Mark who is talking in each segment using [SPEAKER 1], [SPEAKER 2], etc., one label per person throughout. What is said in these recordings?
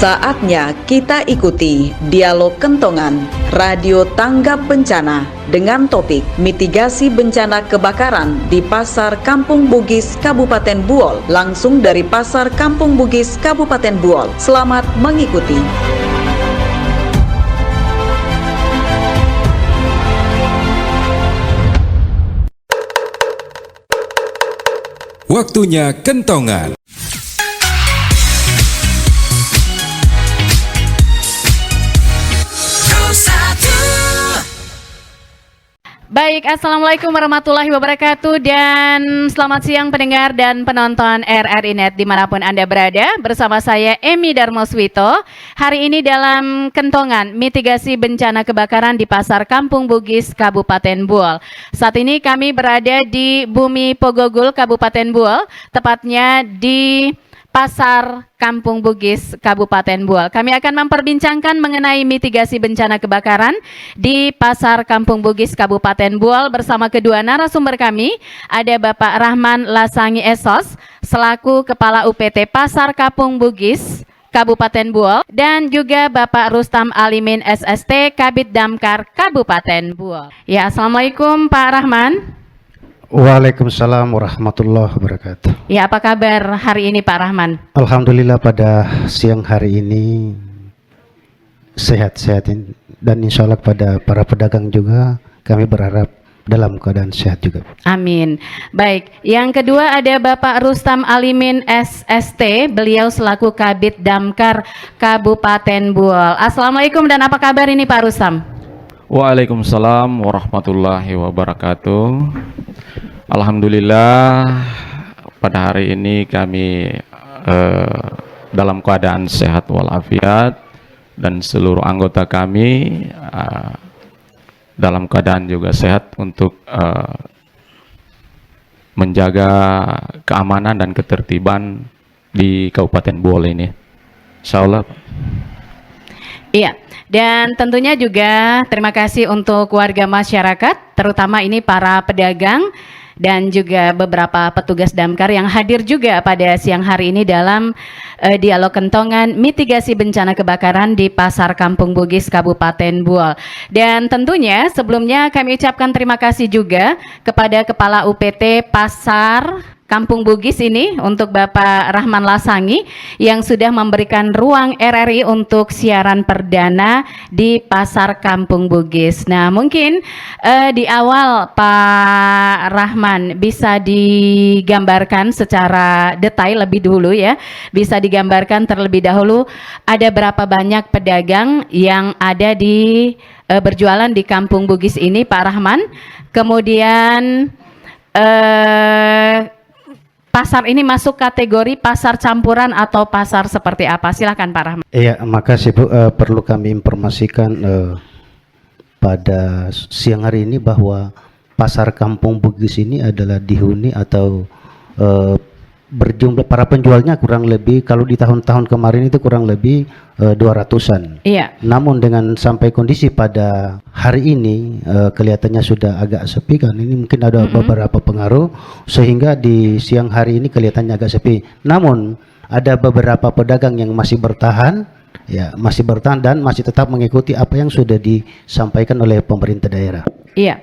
[SPEAKER 1] Saatnya kita ikuti dialog Kentongan Radio Tanggap Bencana dengan topik mitigasi bencana kebakaran di Pasar Kampung Bugis, Kabupaten Buol, langsung dari Pasar Kampung Bugis, Kabupaten Buol. Selamat mengikuti.
[SPEAKER 2] Waktunya Kentongan.
[SPEAKER 3] Baik, Assalamualaikum warahmatullahi wabarakatuh dan selamat siang pendengar dan penonton RRI Net dimanapun Anda berada. Bersama saya Emi Darmoswito. Hari ini dalam Kentongan mitigasi bencana kebakaran di Pasar Kampung Bugis, Kabupaten Buol. Saat ini kami berada di Bumi Pogogul, Kabupaten Buol, tepatnya di Pasar Kampung Bugis, Kabupaten Buol. Kami akan memperbincangkan mengenai mitigasi bencana kebakaran di Pasar Kampung Bugis, Kabupaten Buol bersama kedua narasumber kami. Ada Bapak Rahman Lasangi Esos, selaku Kepala UPT Pasar Kampung Bugis, Kabupaten Buol, dan juga Bapak Rustam Alimin SST, Kabid Damkar Kabupaten Buol. Ya, Assalamualaikum Pak Rahman.
[SPEAKER 4] Waalaikumsalam warahmatullahi wabarakatuh.
[SPEAKER 3] Ya, apa kabar hari ini Pak Rahman?
[SPEAKER 4] Alhamdulillah pada siang hari ini sehat-sehat dan insya Allah pada para pedagang juga kami berharap dalam keadaan sehat juga.
[SPEAKER 3] Amin. Baik, yang kedua ada Bapak Rustam Alimin SST, beliau selaku Kabid Damkar Kabupaten Buol. Assalamualaikum dan apa kabar ini Pak Rustam?
[SPEAKER 5] Waalaikumsalam warahmatullahi wabarakatuh. Alhamdulillah pada hari ini kami dalam keadaan sehat walafiat dan seluruh anggota kami dalam keadaan juga sehat untuk menjaga keamanan dan ketertiban di Kabupaten Buol ini. Insyaallah.
[SPEAKER 3] Iya, dan tentunya juga terima kasih untuk warga masyarakat, terutama ini para pedagang dan juga beberapa petugas damkar yang hadir juga pada siang hari ini dalam dialog Kentongan mitigasi bencana kebakaran di Pasar Kampung Bugis, Kabupaten Buol. Dan tentunya sebelumnya kami ucapkan terima kasih juga kepada Kepala UPT Pasar Kampung Bugis ini untuk Bapak Rahman Lasangi yang sudah memberikan ruang RRI untuk siaran perdana di Pasar Kampung Bugis. Nah, mungkin di awal Pak Rahman bisa digambarkan secara detail lebih dulu ya. Bisa digambarkan terlebih dahulu ada berapa banyak pedagang yang ada di berjualan di Kampung Bugis ini Pak Rahman. Kemudian pasar ini masuk kategori pasar campuran atau pasar seperti apa? Silakan Pak Rahman.
[SPEAKER 4] Iya, makasih Bu. Perlu kami informasikan pada siang hari ini bahwa Pasar Kampung Bugis ini adalah dihuni atau berjumlah para penjualnya kurang lebih, kalau di tahun-tahun kemarin itu kurang lebih 200-an.
[SPEAKER 3] Iya.
[SPEAKER 4] Namun dengan sampai kondisi pada hari ini kelihatannya sudah agak sepi kan. Ini mungkin ada beberapa pengaruh sehingga di siang hari ini kelihatannya agak sepi. Namun ada beberapa pedagang yang masih bertahan, ya masih bertahan dan masih tetap mengikuti apa yang sudah disampaikan oleh pemerintah daerah.
[SPEAKER 3] Iya,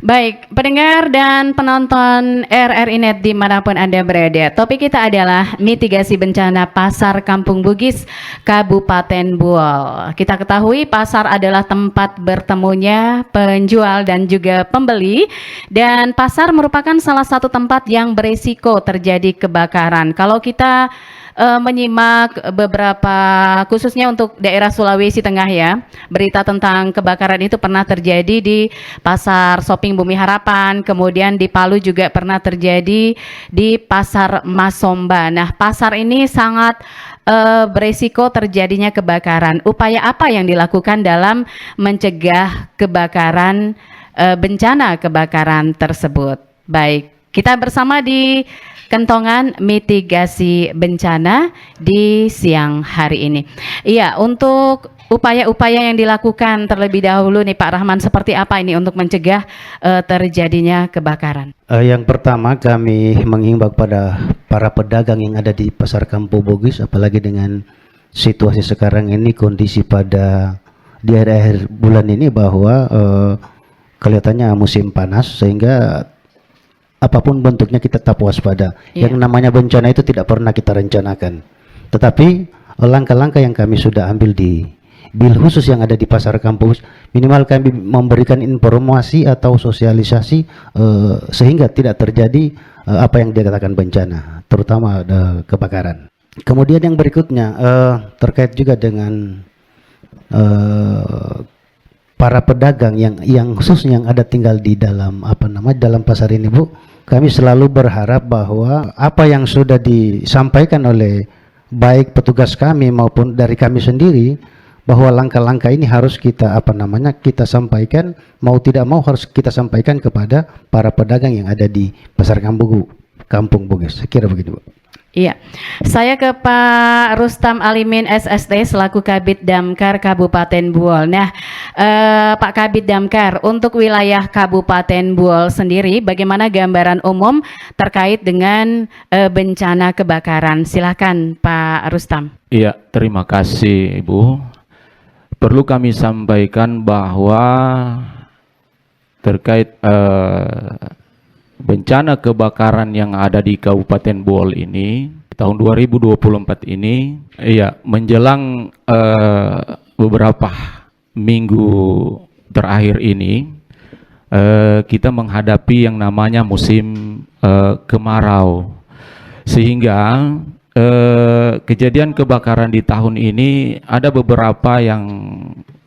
[SPEAKER 3] baik pendengar dan penonton RRI Net dimanapun Anda berada. Topik kita adalah mitigasi bencana Pasar Kampung Bugis, Kabupaten Buol. Kita ketahui pasar adalah tempat bertemunya penjual dan juga pembeli, dan pasar merupakan salah satu tempat yang beresiko terjadi kebakaran. Kalau kita menyimak beberapa, khususnya untuk daerah Sulawesi Tengah ya, berita tentang kebakaran itu pernah terjadi di Pasar Shopping Bumi Harapan, kemudian di Palu juga pernah terjadi di Pasar Masomba. Nah, pasar ini sangat beresiko terjadinya kebakaran. Upaya apa yang dilakukan dalam mencegah kebakaran, bencana kebakaran tersebut? Baik, kita bersama di Kentongan mitigasi bencana di siang hari ini. Iya, untuk upaya-upaya yang dilakukan terlebih dahulu nih Pak Rahman, seperti apa ini untuk mencegah terjadinya kebakaran?
[SPEAKER 4] Yang pertama kami menghimbau pada para pedagang yang ada di Pasar Kampung Bugis, apalagi dengan situasi sekarang ini, kondisi pada di akhir-akhir bulan ini bahwa kelihatannya musim panas, sehingga apapun bentuknya kita tetap waspada. Yang namanya bencana itu tidak pernah kita rencanakan, tetapi langkah-langkah yang kami sudah ambil di bil khusus yang ada di Pasar Kampung, minimal kami memberikan informasi atau sosialisasi sehingga tidak terjadi apa yang dikatakan bencana, terutama kebakaran. Kemudian yang berikutnya terkait juga dengan para pedagang yang khususnya yang ada tinggal di dalam dalam pasar ini, Bu. Kami selalu berharap bahwa apa yang sudah disampaikan oleh baik petugas kami maupun dari kami sendiri, bahwa langkah-langkah ini harus kita kita sampaikan, mau tidak mau harus kita sampaikan kepada para pedagang yang ada di Pasar Kampung Bugis. Saya kira begitu, Bu.
[SPEAKER 3] Iya, saya ke Pak Rustam Alimin SST selaku Kabid Damkar Kabupaten Buol. Nah, Pak Kabid Damkar, untuk wilayah Kabupaten Buol sendiri, bagaimana gambaran umum terkait dengan bencana kebakaran? Silakan Pak Rustam.
[SPEAKER 5] Iya, terima kasih Ibu. Perlu kami sampaikan bahwa terkait bencana kebakaran yang ada di Kabupaten Buol ini tahun 2024 ini, menjelang beberapa minggu terakhir ini kita menghadapi yang namanya musim kemarau, sehingga kejadian kebakaran di tahun ini ada beberapa yang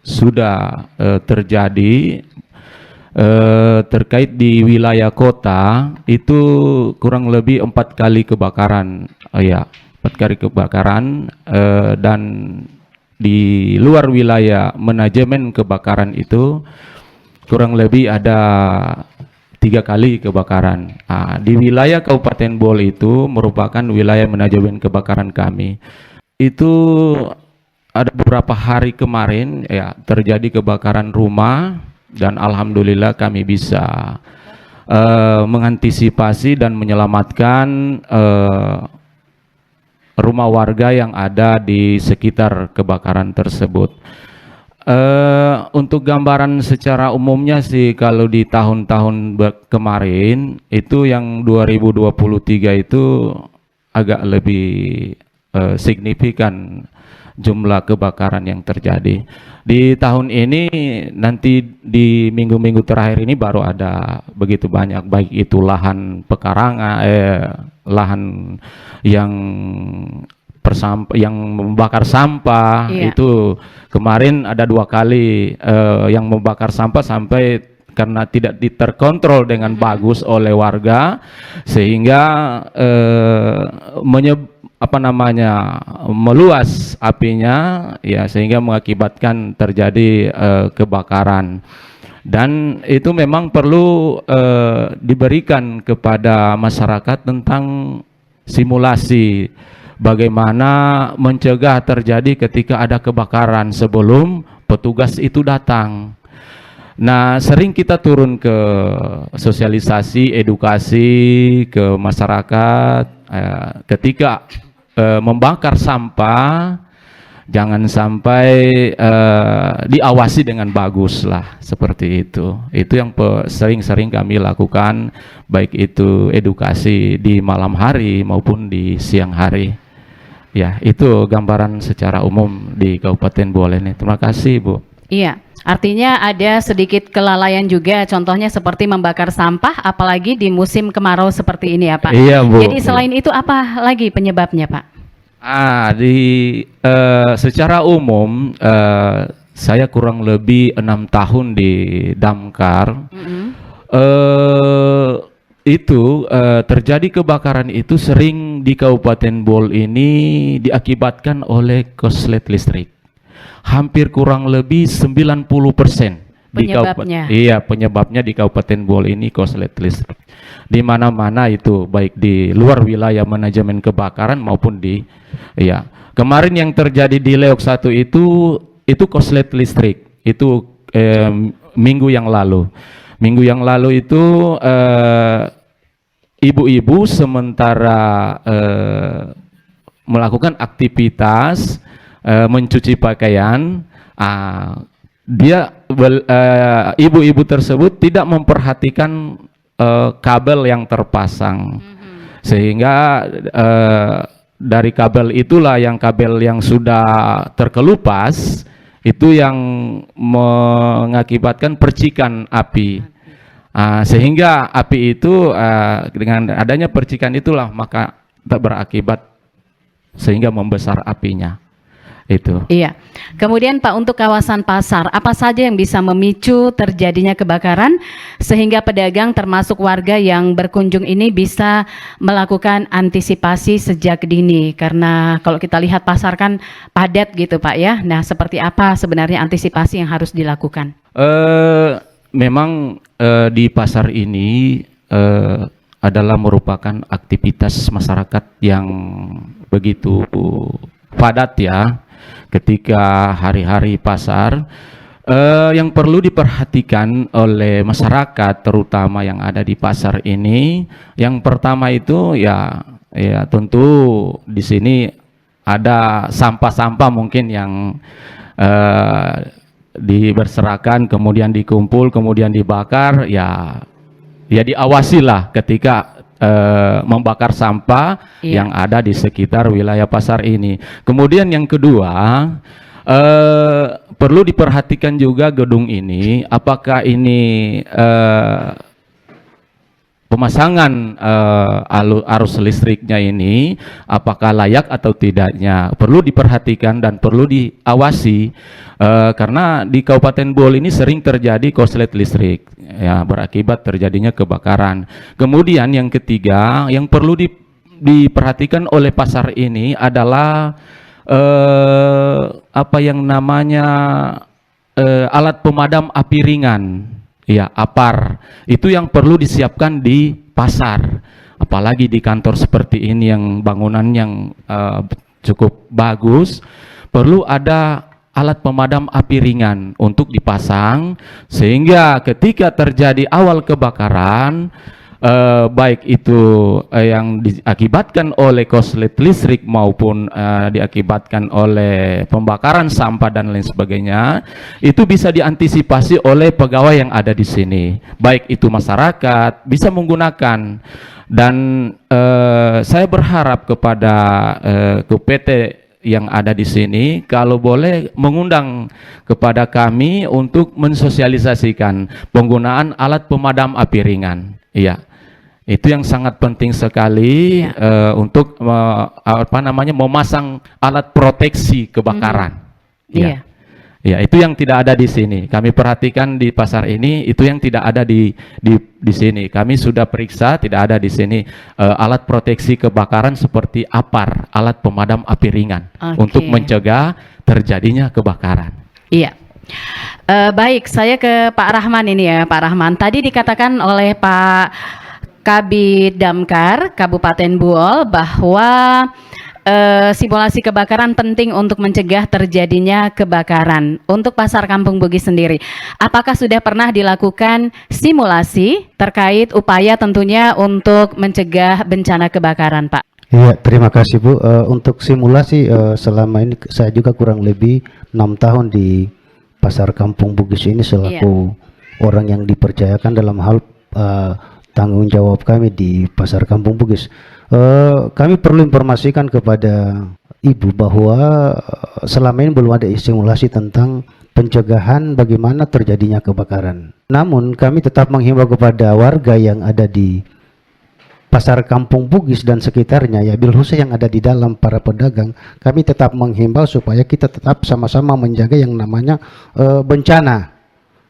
[SPEAKER 5] sudah terjadi. Terkait di wilayah kota itu kurang lebih 4 kali kebakaran, 4 kali kebakaran, dan di luar wilayah manajemen kebakaran itu kurang lebih ada 3 kali kebakaran. Di wilayah Kabupaten Buol itu merupakan wilayah manajemen kebakaran kami. Itu ada beberapa hari kemarin terjadi kebakaran rumah, dan alhamdulillah kami bisa mengantisipasi dan menyelamatkan rumah warga yang ada di sekitar kebakaran tersebut. Untuk gambaran secara umumnya sih, kalau di tahun-tahun kemarin itu yang 2023 itu agak lebih signifikan jumlah kebakaran yang terjadi. Di tahun ini nanti di minggu-minggu terakhir ini baru ada begitu banyak, baik itu lahan pekarangan, lahan yang membakar sampah. Itu kemarin ada 2 kali yang membakar sampah sampai karena tidak terkontrol dengan bagus oleh warga, sehingga meluas apinya, sehingga mengakibatkan terjadi kebakaran. Dan itu memang perlu diberikan kepada masyarakat tentang simulasi bagaimana mencegah terjadi ketika ada kebakaran sebelum petugas itu datang. Nah, sering kita turun ke sosialisasi, edukasi ke masyarakat ketika membakar sampah, jangan sampai diawasi dengan bagus lah, seperti itu. Itu yang sering-sering kami lakukan, baik itu edukasi di malam hari maupun di siang hari. Ya, itu gambaran secara umum di Kabupaten Buol ini. Terima kasih, Bu.
[SPEAKER 3] Iya, artinya ada sedikit kelalaian juga, contohnya seperti membakar sampah, apalagi di musim kemarau seperti ini ya Pak.
[SPEAKER 5] Iya, Bu.
[SPEAKER 3] Jadi selain itu apa lagi penyebabnya Pak?
[SPEAKER 5] Secara umum saya kurang lebih 6 tahun di Damkar. Terjadi kebakaran itu sering di Kabupaten Buol ini diakibatkan oleh korslet listrik. Hampir kurang lebih 90%
[SPEAKER 3] penyebabnya.
[SPEAKER 5] Penyebabnya di Kabupaten Buol ini korslet listrik. Di mana-mana itu, baik di luar wilayah manajemen kebakaran maupun di kemarin yang terjadi di Leok 1 itu korslet listrik. Itu minggu yang lalu. Minggu yang lalu itu ibu-ibu sementara melakukan aktivitas mencuci pakaian, ibu-ibu tersebut tidak memperhatikan kabel yang terpasang, sehingga dari kabel itulah kabel yang sudah terkelupas itu yang mengakibatkan percikan api. Sehingga api itu dengan adanya percikan itulah maka berakibat sehingga membesar apinya. Itu.
[SPEAKER 3] Iya. Kemudian Pak, untuk kawasan pasar, apa saja yang bisa memicu terjadinya kebakaran sehingga pedagang termasuk warga yang berkunjung ini bisa melakukan antisipasi sejak dini? Karena kalau kita lihat pasar kan padat gitu Pak ya. Nah, seperti apa sebenarnya antisipasi yang harus dilakukan?
[SPEAKER 5] Memang di pasar ini adalah merupakan aktivitas masyarakat yang begitu padat ya. Ketika hari-hari pasar, yang perlu diperhatikan oleh masyarakat terutama yang ada di pasar ini, yang pertama itu ya tentu di sini ada sampah-sampah mungkin yang berserakan, kemudian dikumpul, kemudian dibakar, ya diawasilah ketika membakar sampah yang ada di sekitar wilayah pasar ini. Kemudian yang kedua, perlu diperhatikan juga gedung ini, apakah ini pemasangan arus listriknya ini apakah layak atau tidaknya, perlu diperhatikan dan perlu diawasi, karena di Kabupaten Bool ini sering terjadi korslet listrik ya, berakibat terjadinya kebakaran. Kemudian yang ketiga yang perlu diperhatikan oleh pasar ini adalah apa yang namanya alat pemadam api ringan. Ya, APAR. Itu yang perlu disiapkan di pasar. Apalagi di kantor seperti ini yang bangunan yang cukup bagus, perlu ada alat pemadam api ringan untuk dipasang, sehingga ketika terjadi awal kebakaran, baik itu yang diakibatkan oleh korslet listrik maupun diakibatkan oleh pembakaran sampah dan lain sebagainya, itu bisa diantisipasi oleh pegawai yang ada di sini, baik itu masyarakat bisa menggunakan. Dan saya berharap kepada PT yang ada di sini, kalau boleh mengundang kepada kami untuk mensosialisasikan penggunaan alat pemadam api ringan. Iya, itu yang sangat penting sekali untuk memasang alat proteksi kebakaran. Iya. Ya, itu yang tidak ada di sini. Kami perhatikan di pasar ini, itu yang tidak ada di sini. Kami sudah periksa, tidak ada di sini alat proteksi kebakaran seperti APAR, alat pemadam api ringan, untuk mencegah terjadinya kebakaran.
[SPEAKER 3] Iya. Baik, saya ke Pak Rahman ini ya, Pak Rahman. Tadi dikatakan oleh Pak Kabid Damkar Kabupaten Bool bahwa simulasi kebakaran penting untuk mencegah terjadinya kebakaran. Untuk pasar Kampung Bugis sendiri, apakah sudah pernah dilakukan simulasi terkait upaya tentunya untuk mencegah bencana kebakaran, Pak?
[SPEAKER 4] Iya, terima kasih Bu. Untuk simulasi selama ini saya juga kurang lebih 6 tahun di pasar Kampung Bugis ini selaku orang yang dipercayakan dalam hal tanggung jawab kami di pasar Kampung Bugis. Kami perlu informasikan kepada Ibu bahwa selama ini belum ada simulasi tentang pencegahan bagaimana terjadinya kebakaran. Namun kami tetap menghimbau kepada warga yang ada di pasar Kampung Bugis dan sekitarnya, ya bil khusus yang ada di dalam, para pedagang, kami tetap menghimbau supaya kita tetap sama-sama menjaga yang namanya bencana,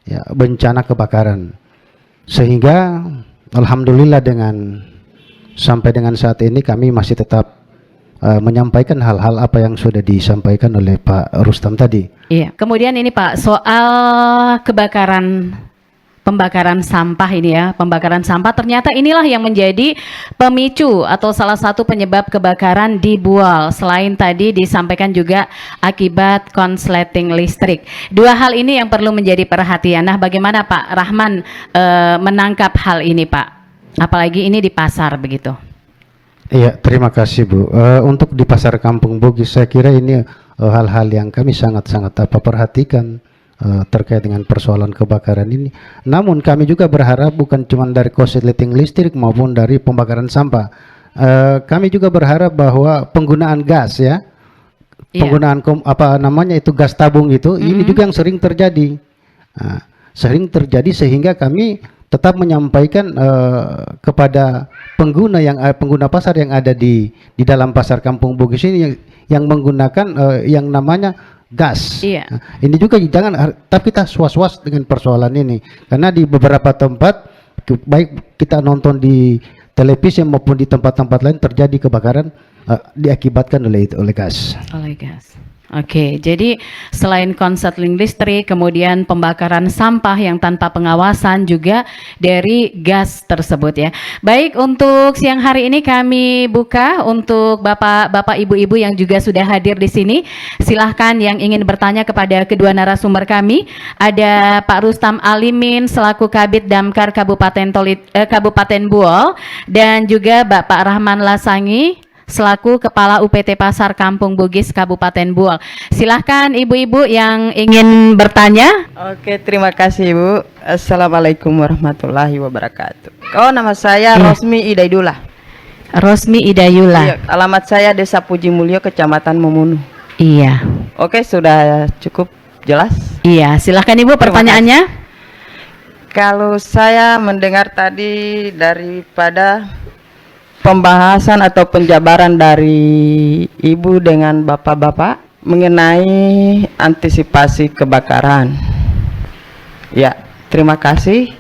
[SPEAKER 4] ya, bencana kebakaran. Sehingga alhamdulillah sampai dengan saat ini kami masih tetap menyampaikan hal-hal apa yang sudah disampaikan oleh Pak Rustam tadi.
[SPEAKER 3] Iya. Kemudian ini Pak, soal pembakaran sampah ini ya, pembakaran sampah ternyata inilah yang menjadi pemicu atau salah satu penyebab kebakaran di Bool. Selain tadi disampaikan juga akibat konsleting listrik. Dua hal ini yang perlu menjadi perhatian. Nah, bagaimana Pak Rahman menangkap hal ini Pak? Apalagi ini di pasar begitu.
[SPEAKER 4] Iya, terima kasih Bu. Untuk di pasar Kampung Bugis saya kira ini hal-hal yang kami sangat-sangat perhatikan terkait dengan persoalan kebakaran ini. Namun kami juga berharap bukan cuma dari korsleting listrik maupun dari pembakaran sampah. Kami juga berharap bahwa penggunaan gas ya, penggunaan itu gas tabung itu, ini juga yang sering terjadi. Sering terjadi sehingga kami tetap menyampaikan kepada pengguna pasar yang ada di dalam pasar Kampung Bugis ini yang menggunakan yang namanya gas.
[SPEAKER 3] Iya.
[SPEAKER 4] Ini juga jangan, tapi kita was-was dengan persoalan ini karena di beberapa tempat baik kita nonton di televisi maupun di tempat-tempat lain terjadi kebakaran diakibatkan oleh gas.
[SPEAKER 3] Oleh gas. Oke, jadi selain konsleting listrik, kemudian pembakaran sampah yang tanpa pengawasan juga dari gas tersebut ya. Baik, untuk siang hari ini kami buka untuk bapak-bapak, ibu-ibu yang juga sudah hadir di sini. Silahkan yang ingin bertanya kepada kedua narasumber kami. Ada Pak Rustam Alimin selaku Kabid Damkar Kabupaten Buol dan juga Bapak Rahman Lasangi selaku Kepala UPT Pasar Kampung Bugis Kabupaten Buol. Silahkan ibu-ibu yang ingin bertanya.
[SPEAKER 2] Oke, terima kasih Ibu. Assalamualaikum warahmatullahi wabarakatuh. Nama saya Rosmi Idayullah.
[SPEAKER 3] Rosmi Idayullah.
[SPEAKER 2] Iya, alamat saya Desa Puji Mulyo, Kecamatan Memunu.
[SPEAKER 3] Iya.
[SPEAKER 2] Oke, sudah cukup jelas?
[SPEAKER 3] Iya, silahkan Ibu pertanyaannya.
[SPEAKER 2] Kalau saya mendengar tadi daripada pembahasan atau penjabaran dari Ibu dengan Bapak-bapak mengenai antisipasi kebakaran. Ya, terima kasih.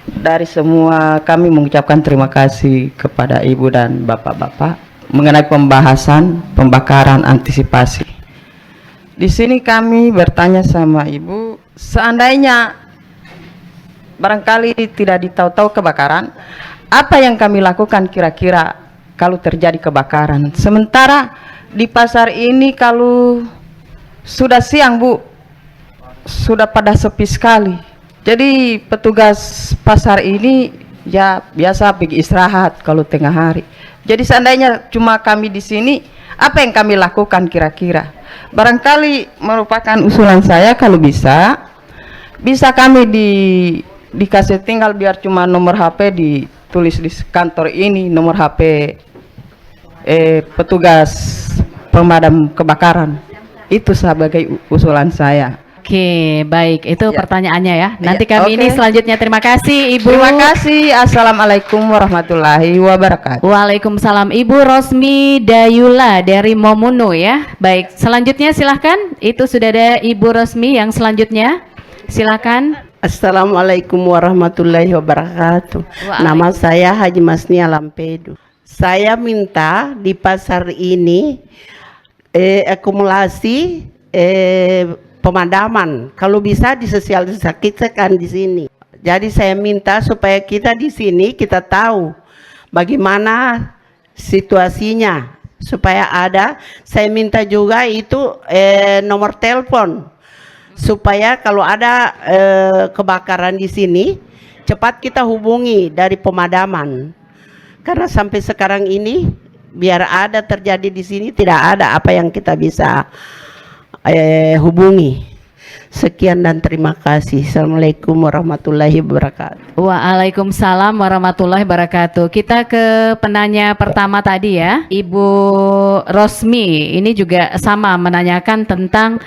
[SPEAKER 2] Dari semua kami mengucapkan terima kasih kepada Ibu dan Bapak-bapak mengenai pembahasan pembakaran antisipasi. Di sini kami bertanya sama Ibu, seandainya barangkali tidak ditahu-tahu kebakaran, apa yang kami lakukan kira-kira kalau terjadi kebakaran? Sementara di pasar ini kalau sudah siang Bu, sudah pada sepi sekali. Jadi petugas pasar ini ya biasa pergi istirahat kalau tengah hari. Jadi seandainya cuma kami di sini, apa yang kami lakukan kira-kira? Barangkali merupakan usulan saya kalau bisa kami dikasih tinggal biar cuma nomor HP ditulis di kantor ini, nomor HP petugas pemadam kebakaran. Itu sebagai usulan saya.
[SPEAKER 3] Oke, baik. Itu
[SPEAKER 2] Ya.
[SPEAKER 3] pertanyaannya ya. Nanti
[SPEAKER 2] Ya,
[SPEAKER 3] kami
[SPEAKER 2] oke.
[SPEAKER 3] ini selanjutnya. Terima kasih Ibu.
[SPEAKER 2] Terima kasih. Assalamualaikum warahmatullahi wabarakatuh.
[SPEAKER 3] Waalaikumsalam. Ibu Rosmi Dayula dari Momunu ya. Baik, selanjutnya silahkan. Itu sudah ada Ibu Rosmi yang selanjutnya. Silakan.
[SPEAKER 6] Assalamualaikum warahmatullahi wabarakatuh. Nama saya Haji Masnia Lampedu. Saya minta di pasar ini akumulasi pemadaman. Kalau bisa disosialisasikan di sini. Jadi saya minta supaya kita di sini kita tahu bagaimana situasinya supaya ada. Saya minta juga itu nomor telepon supaya kalau ada kebakaran di sini cepat kita hubungi dari pemadaman. Karena sampai sekarang ini biar ada terjadi di sini tidak ada apa yang kita bisa hubungi. Sekian dan terima kasih. Assalamualaikum warahmatullahi wabarakatuh.
[SPEAKER 3] Waalaikumsalam warahmatullahi wabarakatuh. Kita ke penanya pertama tadi ya, Ibu Rosmi. Ini juga sama menanyakan tentang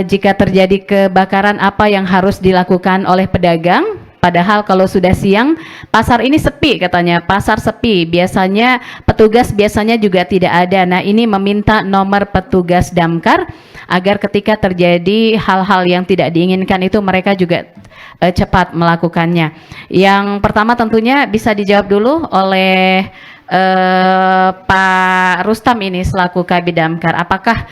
[SPEAKER 3] jika terjadi kebakaran apa yang harus dilakukan oleh pedagang. Padahal kalau sudah siang pasar ini sepi katanya, pasar sepi. Biasanya petugas juga tidak ada. Nah ini meminta nomor petugas damkar agar ketika terjadi hal-hal yang tidak diinginkan itu mereka juga cepat melakukannya. Yang pertama tentunya bisa dijawab dulu oleh Pak Rustam ini selaku Kabid Damkar. Apakah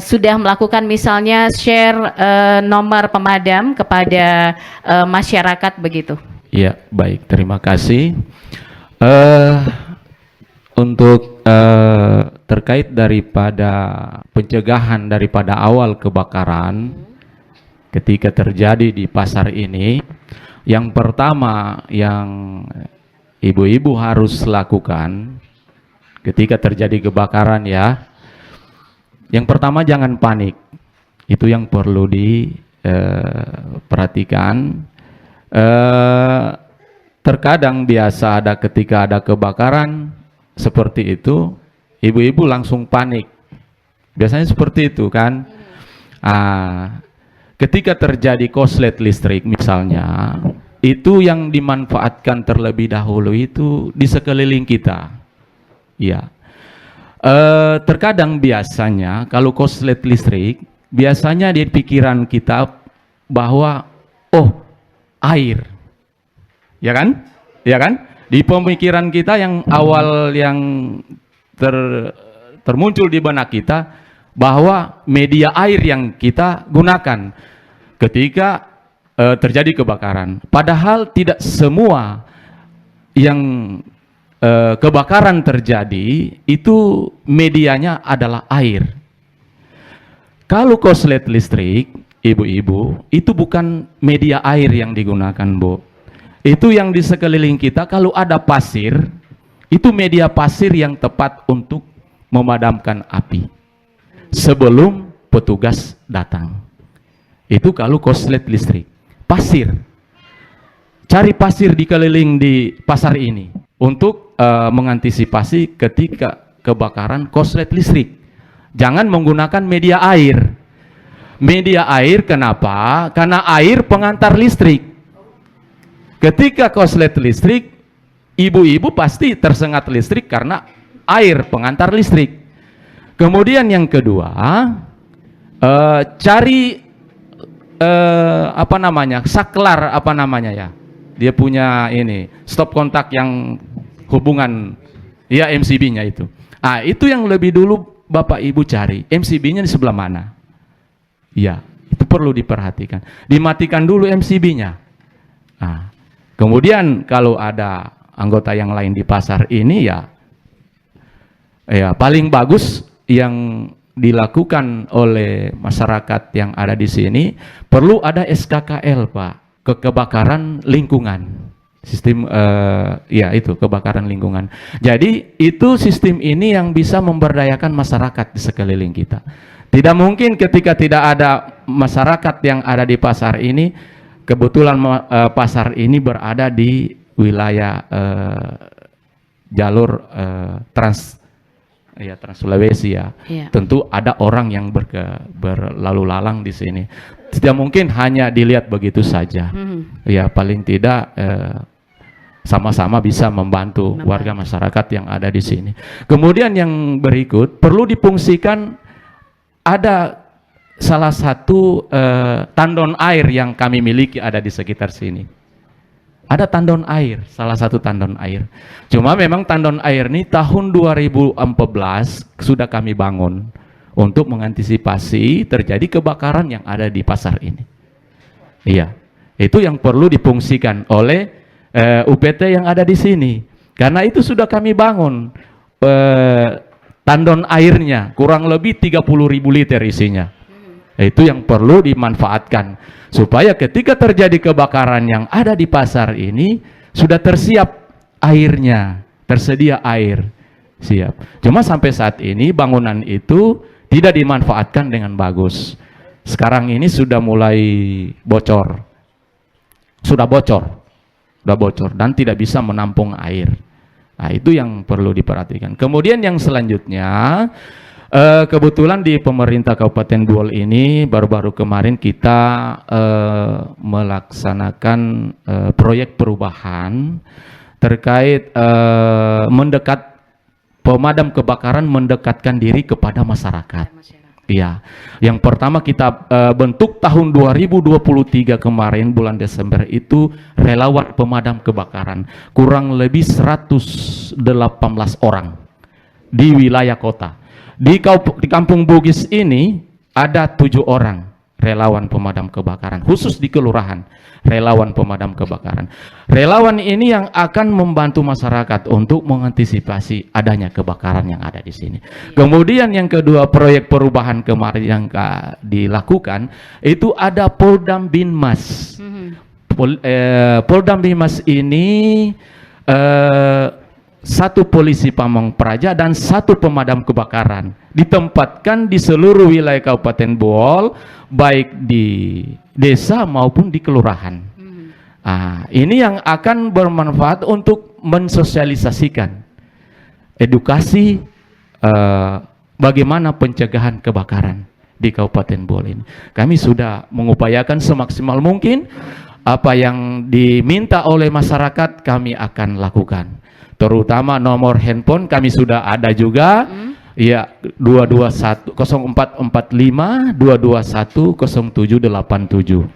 [SPEAKER 3] sudah melakukan misalnya share nomor pemadam kepada masyarakat begitu?
[SPEAKER 5] Ya, baik. Terima kasih. Untuk terkait daripada pencegahan daripada awal kebakaran ketika terjadi di pasar ini, yang pertama yang ibu-ibu harus lakukan ketika terjadi kebakaran ya, Yang pertama, jangan panik. Itu yang perlu diperhatikan. Terkadang biasa ketika ada kebakaran seperti itu, ibu-ibu langsung panik. Biasanya seperti itu kan. Ketika terjadi korslet listrik misalnya, itu yang dimanfaatkan terlebih dahulu itu di sekeliling kita. Ya. Terkadang biasanya kalau korslet listrik, biasanya di pikiran kita bahwa air. Ya kan? Ya kan? Di pemikiran kita yang awal yang termuncul di benak kita bahwa media air yang kita gunakan ketika terjadi kebakaran. Padahal tidak semua yang kebakaran terjadi itu medianya adalah air. Kalau korslet listrik, ibu-ibu, itu bukan media air yang digunakan, Bu. Itu yang di sekeliling kita, kalau ada pasir, itu media pasir yang tepat untuk memadamkan api sebelum petugas datang. Itu kalau korslet listrik. Pasir. Cari pasir di keliling di pasar ini untuk mengantisipasi ketika kebakaran korslet listrik. Jangan menggunakan media air. Media air kenapa? Karena air pengantar listrik. Ketika korslet listrik, ibu-ibu pasti tersengat listrik karena air pengantar listrik. Kemudian yang kedua, cari saklar dia punya ini stop kontak yang hubungan MCB-nya itu. Itu yang lebih dulu Bapak Ibu cari, MCB-nya di sebelah mana. Itu perlu diperhatikan. Dimatikan dulu MCB-nya. Kemudian kalau ada anggota yang lain di pasar ini paling bagus yang dilakukan oleh masyarakat yang ada di sini, perlu ada SKKL, Pak, kebakaran lingkungan. Sistem itu kebakaran lingkungan. Jadi itu sistem ini yang bisa memberdayakan masyarakat di sekeliling kita. Tidak mungkin ketika tidak ada masyarakat yang ada di pasar ini, kebetulan pasar ini berada di wilayah jalur Trans Sulawesi ya. Tentu ada orang yang berlalu lalang di sini. Tidak mungkin hanya dilihat begitu saja. Paling tidak sama-sama bisa membantu warga masyarakat yang ada di sini. Kemudian yang berikut perlu difungsikan, ada salah satu tandon air yang kami miliki ada di sekitar sini. Ada tandon air, salah satu tandon air. Cuma memang tandon air ini tahun 2014 sudah kami bangun untuk mengantisipasi terjadi kebakaran yang ada di pasar ini. Itu yang perlu difungsikan oleh UPT yang ada di sini. Karena itu sudah kami bangun tandon airnya, kurang lebih 30.000 liter isinya. Itu yang perlu dimanfaatkan supaya ketika terjadi kebakaran yang ada di pasar ini sudah tersiap airnya, tersedia air siap. Cuma sampai saat ini bangunan itu tidak dimanfaatkan dengan bagus. Sekarang ini sudah mulai bocor, sudah bocor dan tidak bisa menampung air. Itu yang perlu diperhatikan. Kemudian yang selanjutnya, kebetulan di pemerintah Kabupaten Buol ini baru-baru kemarin kita melaksanakan proyek perubahan terkait pemadam kebakaran mendekatkan diri kepada masyarakat. Yang pertama kita bentuk tahun 2023 kemarin bulan Desember itu relawan pemadam kebakaran, kurang lebih 118 orang di wilayah kota. Di Kampung Bugis ini ada 7 orang relawan pemadam kebakaran, khusus di kelurahan, relawan pemadam kebakaran. Relawan ini yang akan membantu masyarakat untuk mengantisipasi adanya kebakaran yang ada di sini. Kemudian yang kedua, proyek perubahan kemarin yang dilakukan, itu ada Poldam Binmas. Poldam Binmas ini 1 polisi pamong praja dan 1 pemadam kebakaran ditempatkan di seluruh wilayah Kabupaten Bohol, baik di desa maupun di kelurahan. Ini yang akan bermanfaat untuk mensosialisasikan edukasi bagaimana pencegahan kebakaran di Kabupaten Bohol ini. Kami sudah mengupayakan semaksimal mungkin apa yang diminta oleh masyarakat kami akan lakukan. Terutama nomor handphone kami sudah ada juga, ya 221 0445 221 0787.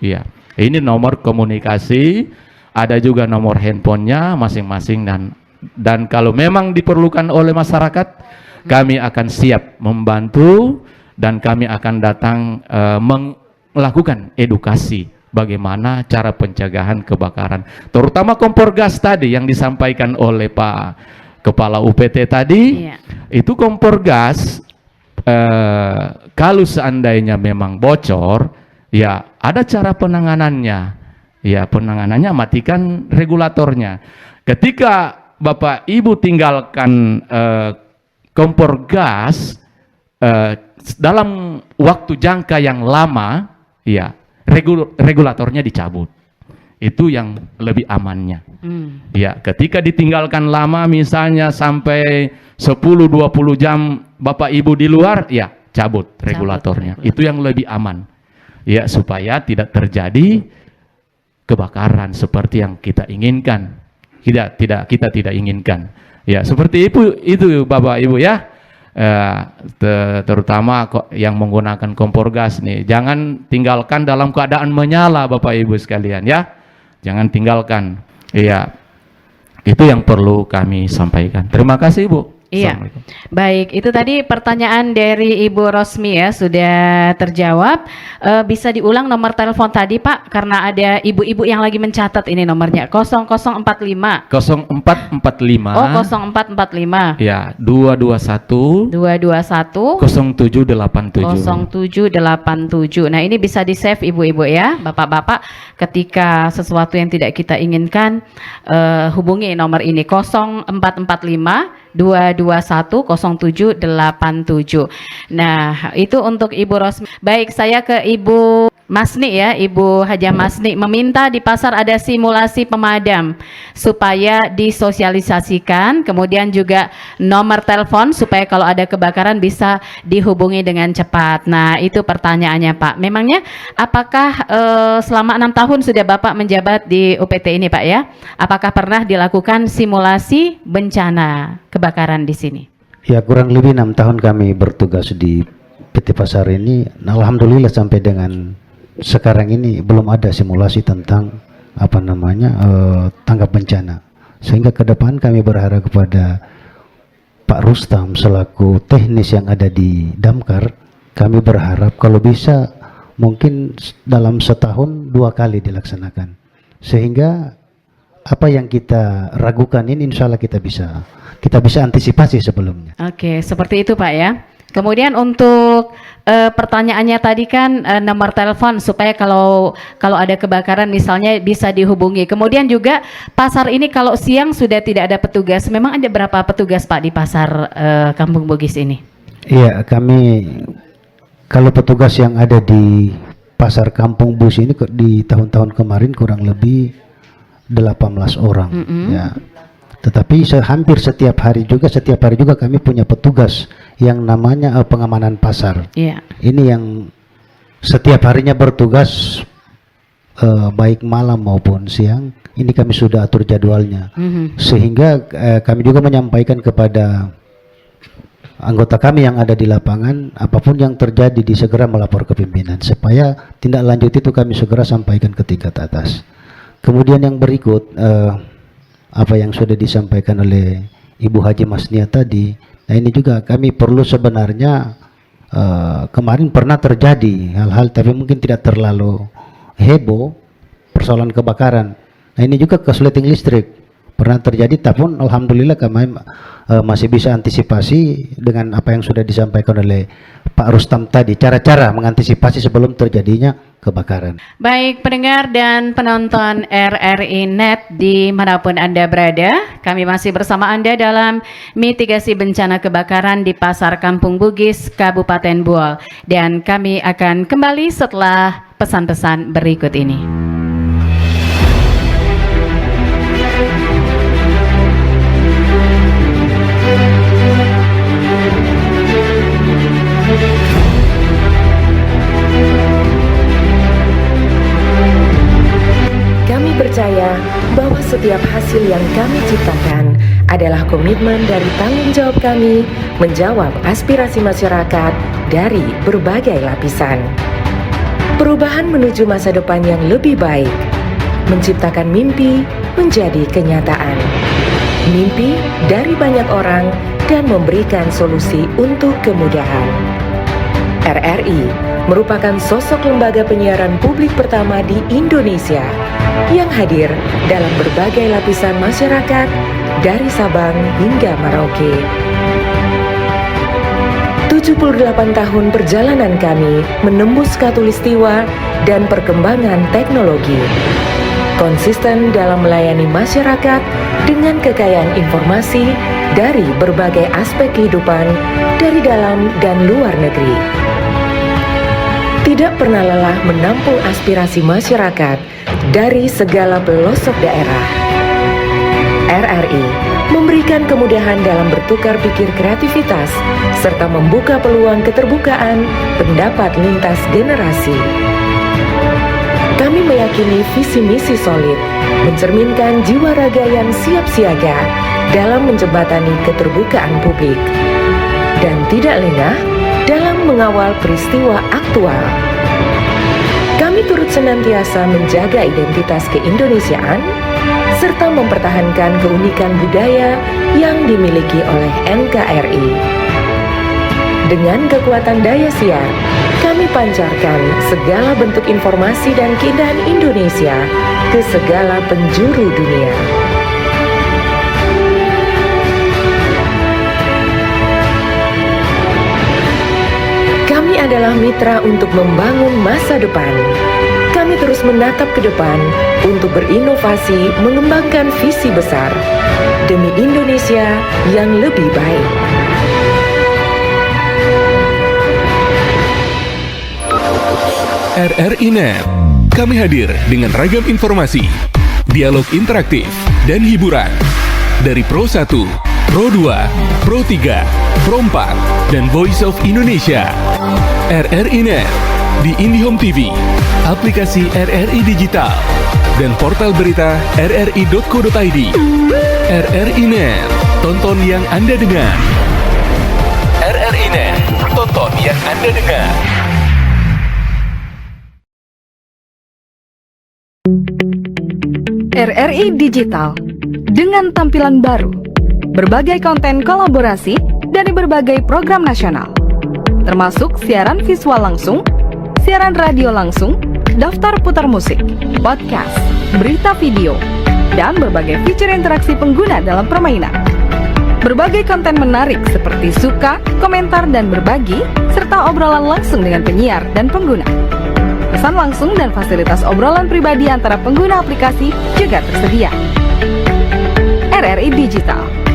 [SPEAKER 5] Ya, ini nomor komunikasi, ada juga nomor handphonenya masing-masing, dan kalau memang diperlukan oleh masyarakat, kami akan siap membantu dan kami akan datang melakukan edukasi bagaimana cara pencegahan kebakaran, terutama kompor gas tadi yang disampaikan oleh Pak Kepala UPT tadi. Itu kompor gas kalau seandainya memang bocor, ya ada cara penanganannya. Ya, penanganannya matikan regulatornya. Ketika Bapak Ibu tinggalkan kompor gas dalam waktu jangka yang lama, ya regulatornya dicabut. Itu yang lebih amannya. Ya, ketika ditinggalkan lama misalnya sampai 10-20 jam Bapak Ibu di luar, ya cabut regulatornya. Itu yang lebih aman. Ya, supaya tidak terjadi kebakaran seperti yang kita inginkan. Kita tidak inginkan. Ya, seperti itu Bapak Ibu ya. Terutama yang menggunakan kompor gas nih, jangan tinggalkan dalam keadaan menyala Bapak Ibu sekalian ya, jangan tinggalkan. Iya, itu yang perlu kami sampaikan. Terima kasih Ibu.
[SPEAKER 3] Iya, baik, itu tadi pertanyaan dari Ibu Rosmi ya, sudah terjawab. Bisa diulang nomor telepon tadi Pak, karena ada ibu-ibu yang lagi mencatat ini nomornya. 0045
[SPEAKER 5] 0445
[SPEAKER 3] Oh, 0445
[SPEAKER 5] ya 221 0787
[SPEAKER 3] 0787. Nah, ini bisa di save ibu-ibu ya, bapak-bapak, ketika sesuatu yang tidak kita inginkan, hubungi nomor ini 0445 221 0787. Nah, itu untuk Ibu Rosmi. Baik, saya ke Ibu Masni ya, Ibu Hajah Masni, meminta di pasar ada simulasi pemadam supaya disosialisasikan, kemudian juga nomor telepon supaya kalau ada kebakaran bisa dihubungi dengan cepat. Nah, itu pertanyaannya Pak. Memangnya apakah selama 6 tahun sudah Bapak menjabat di UPT ini Pak ya, apakah pernah dilakukan simulasi bencana kebakaran di sini?
[SPEAKER 4] Ya, kurang lebih 6 tahun kami bertugas di PT Pasar ini. Alhamdulillah sampai dengan sekarang ini belum ada simulasi tentang tanggap bencana. Sehingga ke depan kami berharap kepada Pak Rustam selaku teknis yang ada di Damkar, kami berharap kalau bisa mungkin dalam setahun 2 kali dilaksanakan. Sehingga apa yang kita ragukan ini insya Allah kita bisa antisipasi sebelumnya.
[SPEAKER 3] Oke, seperti itu Pak ya. Kemudian untuk pertanyaannya tadi kan nomor telepon supaya kalau ada kebakaran misalnya bisa dihubungi. Kemudian juga pasar ini kalau siang sudah tidak ada petugas. Memang ada berapa petugas Pak di pasar Kampung Bugis ini?
[SPEAKER 4] Iya, kami kalau petugas yang ada di pasar Kampung Bugis ini di tahun-tahun kemarin kurang lebih 18 orang. Ya. Tetapi hampir setiap hari juga kami punya petugas yang namanya pengamanan pasar. Ini yang setiap harinya bertugas baik malam maupun siang. Ini kami sudah atur jadwalnya. Sehingga kami juga menyampaikan kepada anggota kami yang ada di lapangan, apapun yang terjadi disegera melapor ke pimpinan supaya tindak lanjut itu kami segera sampaikan ke tingkat atas. Kemudian yang berikut apa yang sudah disampaikan oleh Ibu Haji Masnia tadi. Nah, ini juga kami perlu sebenarnya kemarin pernah terjadi hal-hal tapi mungkin tidak terlalu heboh persoalan kebakaran. Nah, ini juga korsleting listrik. pernah terjadi, tapi alhamdulillah kami masih bisa antisipasi dengan apa yang sudah disampaikan oleh Pak Rustam tadi, cara-cara mengantisipasi sebelum terjadinya kebakaran.
[SPEAKER 3] Baik pendengar dan penonton RRI Net dimanapun Anda berada, kami masih bersama Anda dalam mitigasi bencana kebakaran di Pasar Kampung Bugis, Kabupaten Buol. Dan kami akan kembali setelah pesan-pesan berikut ini.
[SPEAKER 7] Percaya bahwa setiap hasil yang kami ciptakan adalah komitmen dari tanggung jawab kami menjawab aspirasi masyarakat dari berbagai lapisan. Perubahan menuju masa depan yang lebih baik, menciptakan mimpi menjadi kenyataan. Mimpi dari banyak orang dan memberikan solusi untuk kemudahan. RRI merupakan sosok lembaga penyiaran publik pertama di Indonesia yang hadir dalam berbagai lapisan masyarakat dari Sabang hingga Merauke. 78 tahun perjalanan kami menembus khatulistiwa dan perkembangan teknologi. Konsisten dalam melayani masyarakat dengan kekayaan informasi dari berbagai aspek kehidupan dari dalam dan luar negeri. Tidak pernah lelah menampung aspirasi masyarakat dari segala pelosok daerah. RRI memberikan kemudahan dalam bertukar pikir kreativitas serta membuka peluang keterbukaan pendapat lintas generasi. Kami meyakini visi misi solid mencerminkan jiwa raga yang siap siaga dalam menjembatani keterbukaan publik dan tidak lengah dalam mengawal peristiwa aktual. Kami turut senantiasa menjaga identitas keindonesiaan serta mempertahankan keunikan budaya yang dimiliki oleh NKRI. Dengan kekuatan daya siar, kami pancarkan segala bentuk informasi dan keindahan Indonesia ke segala penjuru dunia. Kami adalah mitra untuk membangun masa depan. Kami terus menatap ke depan untuk berinovasi, mengembangkan visi besar demi Indonesia yang lebih baik.
[SPEAKER 8] RRI Net. Kami hadir dengan ragam informasi, dialog interaktif, dan hiburan. Dari Pro 1, Pro 2, Pro 3, Pro 4, dan Voice of Indonesia. RRI Net di IndiHome TV, aplikasi RRI Digital, dan portal berita rri.co.id. RRI Net, tonton yang Anda dengar. RRI Net, tonton yang Anda dengar.
[SPEAKER 9] RRI Digital dengan tampilan baru, berbagai konten kolaborasi dari berbagai program nasional, termasuk siaran visual langsung, siaran radio langsung, daftar putar musik, podcast, berita video, dan berbagai fitur interaksi pengguna dalam permainan. Berbagai konten menarik seperti suka, komentar, dan berbagi, serta obrolan langsung dengan penyiar dan pengguna. Pesan langsung dan fasilitas obrolan pribadi antara pengguna aplikasi juga tersedia. RRI Digital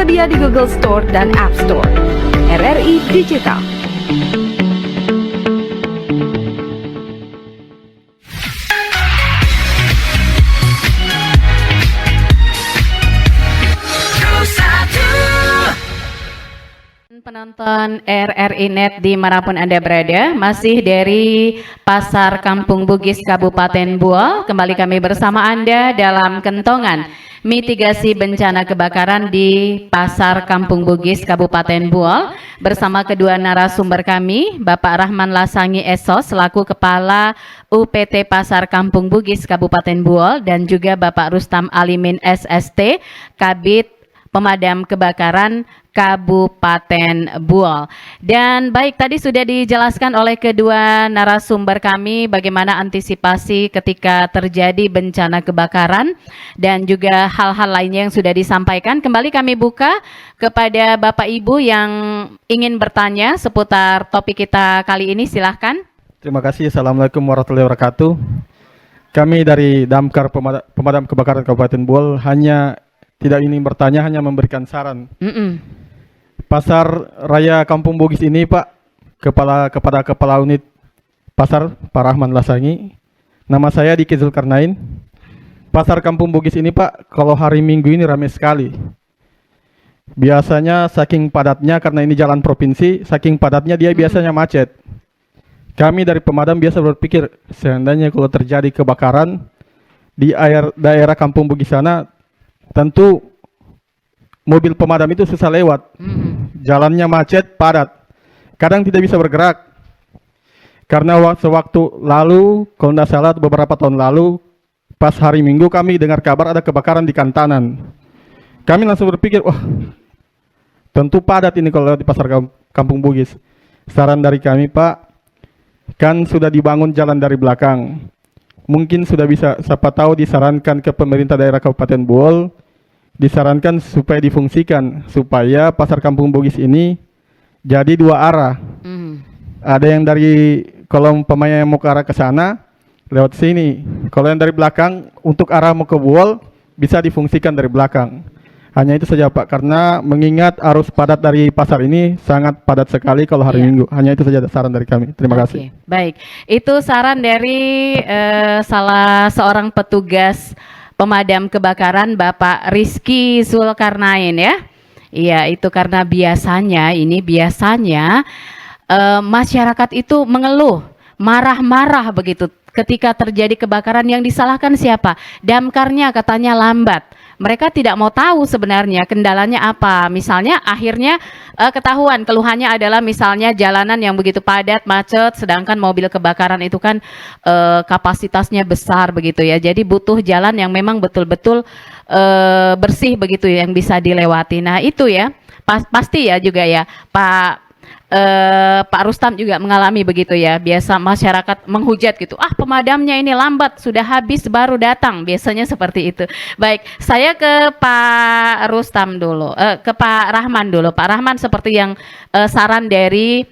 [SPEAKER 9] tersedia di Google Store dan App Store. RRI Digital.
[SPEAKER 3] Penonton RRI Net dimanapun Anda berada, masih dari Pasar Kampung Bugis Kabupaten Buol, kembali kami bersama Anda dalam kentongan mitigasi bencana kebakaran di Pasar Kampung Bugis Kabupaten Buol bersama kedua narasumber kami, Bapak Rahman Lasangi SO selaku Kepala UPT Pasar Kampung Bugis Kabupaten Buol dan juga Bapak Rustam Alimin SST Kabid Pemadam Kebakaran Kabupaten Buol. Dan baik, tadi sudah dijelaskan oleh kedua narasumber kami bagaimana antisipasi ketika terjadi bencana kebakaran dan juga hal-hal lainnya yang sudah disampaikan. Kembali kami buka kepada Bapak Ibu yang ingin bertanya seputar topik kita kali ini, silahkan.
[SPEAKER 10] Terima kasih. Assalamualaikum warahmatullahi wabarakatuh. Kami dari Damkar Pemadam Kebakaran Kabupaten Buol hanya tidak ingin bertanya, hanya memberikan saran. Pasar Raya Kampung Bugis ini, Pak, kepada Kepala Unit Pasar, Pak Rahman Lasangi. Nama saya Diki Zulkarnain. Pasar Kampung Bugis ini, Pak, kalau hari Minggu ini ramai sekali. Biasanya saking padatnya, karena ini jalan provinsi, saking padatnya dia biasanya macet. Kami dari pemadam biasa berpikir, seandainya kalau terjadi kebakaran di daerah Kampung Bugis sana, tentu mobil pemadam itu susah lewat. Jalannya macet, padat. Kadang tidak bisa bergerak. Karena sewaktu lalu, kalau tidak salah beberapa tahun lalu, pas hari Minggu kami dengar kabar ada kebakaran di Kantanan. Kami langsung berpikir, wah, tentu padat ini kalau di pasar Kampung Bugis. Saran dari kami, Pak, kan sudah dibangun jalan dari belakang. Mungkin sudah bisa, siapa tahu disarankan ke pemerintah daerah Kabupaten Buol, disarankan supaya difungsikan, supaya pasar Kampung Bugis ini jadi dua arah. Ada yang dari, kalau umpamanya mau ke arah ke sana, lewat sini. Kalau yang dari belakang, untuk arah mau ke Buol, bisa difungsikan dari belakang. Hanya itu saja, Pak, karena mengingat arus padat dari pasar ini sangat padat sekali kalau hari Minggu. Hanya itu saja saran dari kami. Terima kasih.
[SPEAKER 3] Baik, itu saran dari salah seorang petugas pemadam kebakaran, Bapak Rizky Zulkarnain, ya. Iya, itu karena biasanya masyarakat itu mengeluh, marah-marah begitu ketika terjadi kebakaran. Yang disalahkan siapa? Damkarnya katanya lambat. Mereka tidak mau tahu sebenarnya kendalanya apa. Misalnya akhirnya ketahuan keluhannya adalah misalnya jalanan yang begitu padat, macet, sedangkan mobil kebakaran itu kan kapasitasnya besar begitu ya. Jadi butuh jalan yang memang betul-betul bersih begitu ya, yang bisa dilewati. Nah itu ya, pasti ya juga ya Pak Rustam juga mengalami begitu ya. Biasa masyarakat menghujat gitu, ah pemadamnya ini lambat, sudah habis baru datang. Biasanya seperti itu. Baik, saya ke Pak Rustam dulu, ke Pak Rahman dulu. Pak Rahman, seperti yang saran dari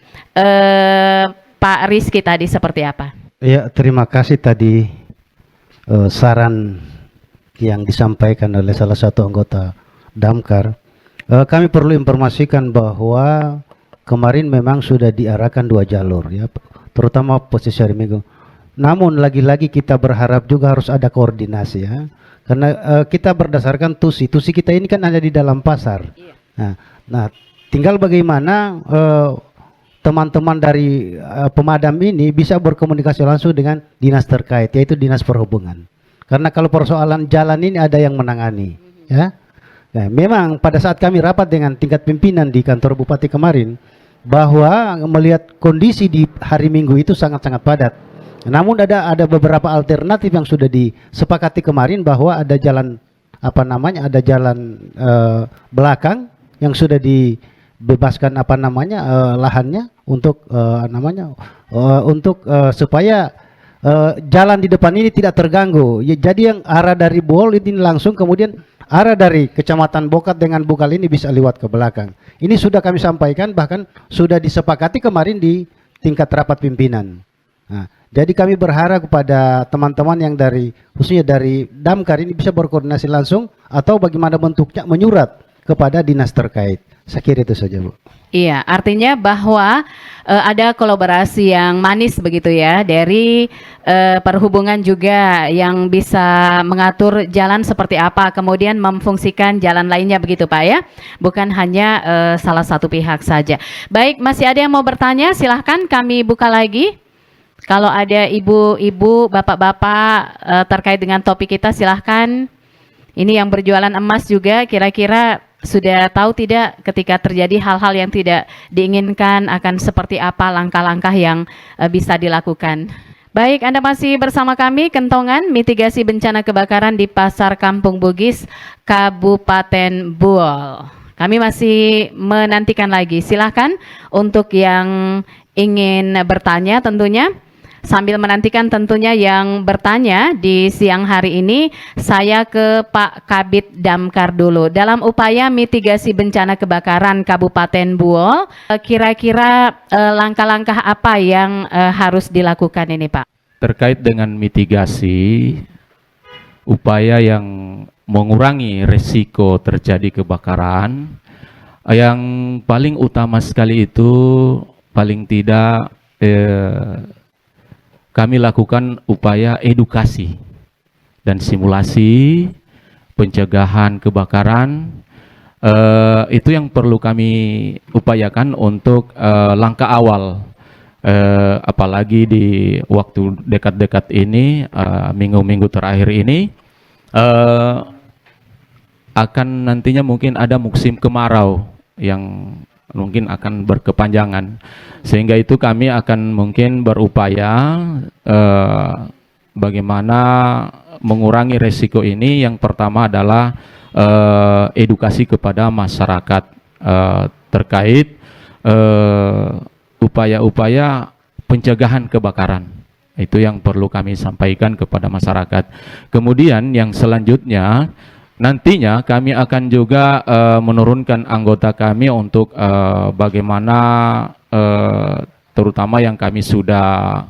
[SPEAKER 3] Pak Rizky tadi seperti apa?
[SPEAKER 4] Ya, terima kasih tadi saran yang disampaikan oleh salah satu anggota Damkar. Kami perlu informasikan bahwa kemarin memang sudah diarahkan 2 jalur ya, terutama posisi hari Minggu. Namun lagi-lagi kita berharap juga harus ada koordinasi ya, karena kita berdasarkan tusi kita ini kan ada di dalam pasar. Nah, tinggal bagaimana teman-teman dari pemadam ini bisa berkomunikasi langsung dengan dinas terkait, yaitu dinas perhubungan. Karena kalau persoalan jalan ini ada yang menangani ya. Nah, memang pada saat kami rapat dengan tingkat pimpinan di kantor bupati kemarin, bahwa melihat kondisi di hari Minggu itu sangat-sangat padat. Namun ada beberapa alternatif yang sudah disepakati kemarin, bahwa ada jalan ada jalan belakang yang sudah dibebaskan lahannya untuk supaya jalan di depan ini tidak terganggu. Ya, jadi yang arah dari Buol ini langsung, kemudian arah dari Kecamatan Bokat dengan Bukal ini bisa lewat ke belakang. Ini sudah kami sampaikan, bahkan sudah disepakati kemarin di tingkat rapat pimpinan. Nah, jadi kami berharap kepada teman-teman yang khususnya dari Damkar ini bisa berkoordinasi langsung, atau bagaimana bentuknya menyurat kepada dinas terkait. Saya kira itu saja, Bu.
[SPEAKER 3] Iya, artinya bahwa ada kolaborasi yang manis begitu ya dari perhubungan juga yang bisa mengatur jalan seperti apa, kemudian memfungsikan jalan lainnya begitu Pak ya, bukan hanya salah satu pihak saja. Baik, masih ada yang mau bertanya? Silahkan kami buka lagi. Kalau ada ibu-ibu, bapak-bapak terkait dengan topik kita, silahkan. Ini yang berjualan emas juga kira-kira sudah tahu tidak ketika terjadi hal-hal yang tidak diinginkan akan seperti apa langkah-langkah yang bisa dilakukan. Baik, Anda masih bersama kami, Kentongan Mitigasi Bencana Kebakaran di Pasar Kampung Bugis, Kabupaten Buol. Kami masih menantikan lagi. Silahkan untuk yang ingin bertanya tentunya. Sambil menantikan tentunya yang bertanya di siang hari ini, saya ke Pak Kabid Damkar dulu. Dalam upaya mitigasi bencana kebakaran Kabupaten Buol, kira-kira langkah-langkah apa yang harus dilakukan ini, Pak?
[SPEAKER 5] Terkait dengan mitigasi, upaya yang mengurangi risiko terjadi kebakaran, yang paling utama sekali itu paling tidak kami lakukan upaya edukasi dan simulasi pencegahan kebakaran. Itu yang perlu kami upayakan untuk langkah awal, apalagi di waktu dekat-dekat ini, minggu-minggu terakhir ini, akan nantinya mungkin ada musim kemarau yang mungkin akan berkepanjangan, sehingga itu kami akan mungkin berupaya bagaimana mengurangi resiko ini. Yang pertama adalah edukasi kepada masyarakat terkait upaya-upaya pencegahan kebakaran. Itu yang perlu kami sampaikan kepada masyarakat. Kemudian yang selanjutnya, nantinya kami akan juga menurunkan anggota kami untuk bagaimana terutama yang kami sudah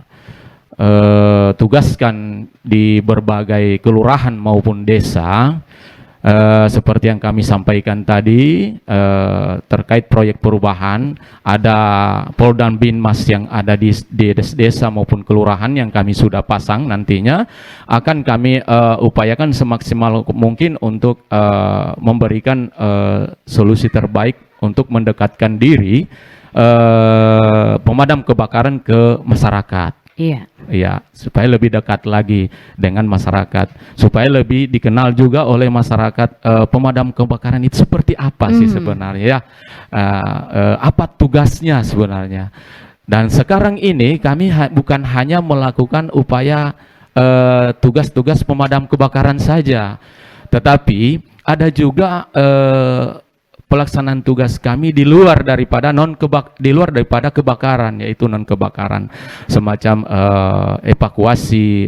[SPEAKER 5] tugaskan di berbagai kelurahan maupun desa, seperti yang kami sampaikan tadi terkait proyek perubahan, ada Poldan Binmas yang ada di desa maupun kelurahan yang kami sudah pasang, nantinya akan kami upayakan semaksimal mungkin untuk memberikan solusi terbaik untuk mendekatkan diri pemadam kebakaran ke masyarakat.
[SPEAKER 3] Iya.
[SPEAKER 5] Ya, supaya lebih dekat lagi dengan masyarakat, supaya lebih dikenal juga oleh masyarakat pemadam kebakaran itu seperti apa sih sebenarnya, apa tugasnya sebenarnya. Dan sekarang ini kami bukan hanya melakukan upaya tugas-tugas pemadam kebakaran saja, tetapi ada juga pelaksanaan tugas kami di luar daripada kebakaran, yaitu non kebakaran, semacam evakuasi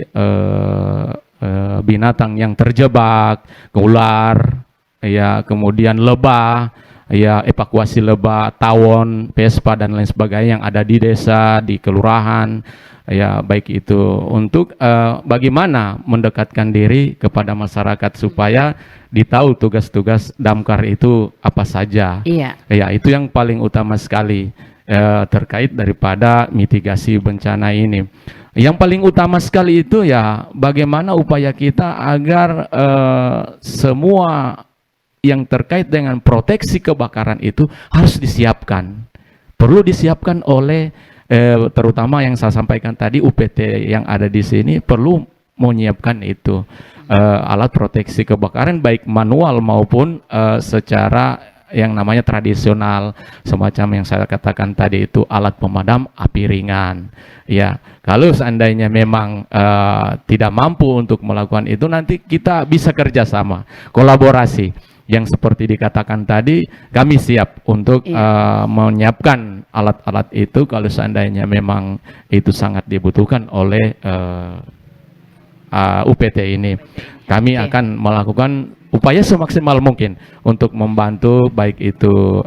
[SPEAKER 5] binatang yang terjebak, ular, ya, kemudian lebah, ya, evakuasi lebah, tawon, vespa dan lain sebagainya yang ada di desa, di kelurahan, ya, baik itu untuk bagaimana mendekatkan diri kepada masyarakat supaya ditahu tugas-tugas damkar itu apa saja.
[SPEAKER 3] Iya.
[SPEAKER 5] Ya, itu yang paling utama sekali terkait daripada mitigasi bencana ini. Yang paling utama sekali itu ya bagaimana upaya kita agar semua yang terkait dengan proteksi kebakaran itu harus disiapkan. Perlu disiapkan oleh terutama yang saya sampaikan tadi, UPT yang ada di sini perlu menyiapkan itu alat proteksi kebakaran baik manual maupun secara yang namanya tradisional, semacam yang saya katakan tadi itu alat pemadam api ringan. Ya, kalau seandainya memang tidak mampu untuk melakukan itu, nanti kita bisa kerjasama, kolaborasi. Yang seperti dikatakan tadi, kami siap untuk menyiapkan alat-alat itu kalau seandainya memang itu sangat dibutuhkan oleh UPT ini. Kami akan melakukan upaya semaksimal mungkin untuk membantu baik itu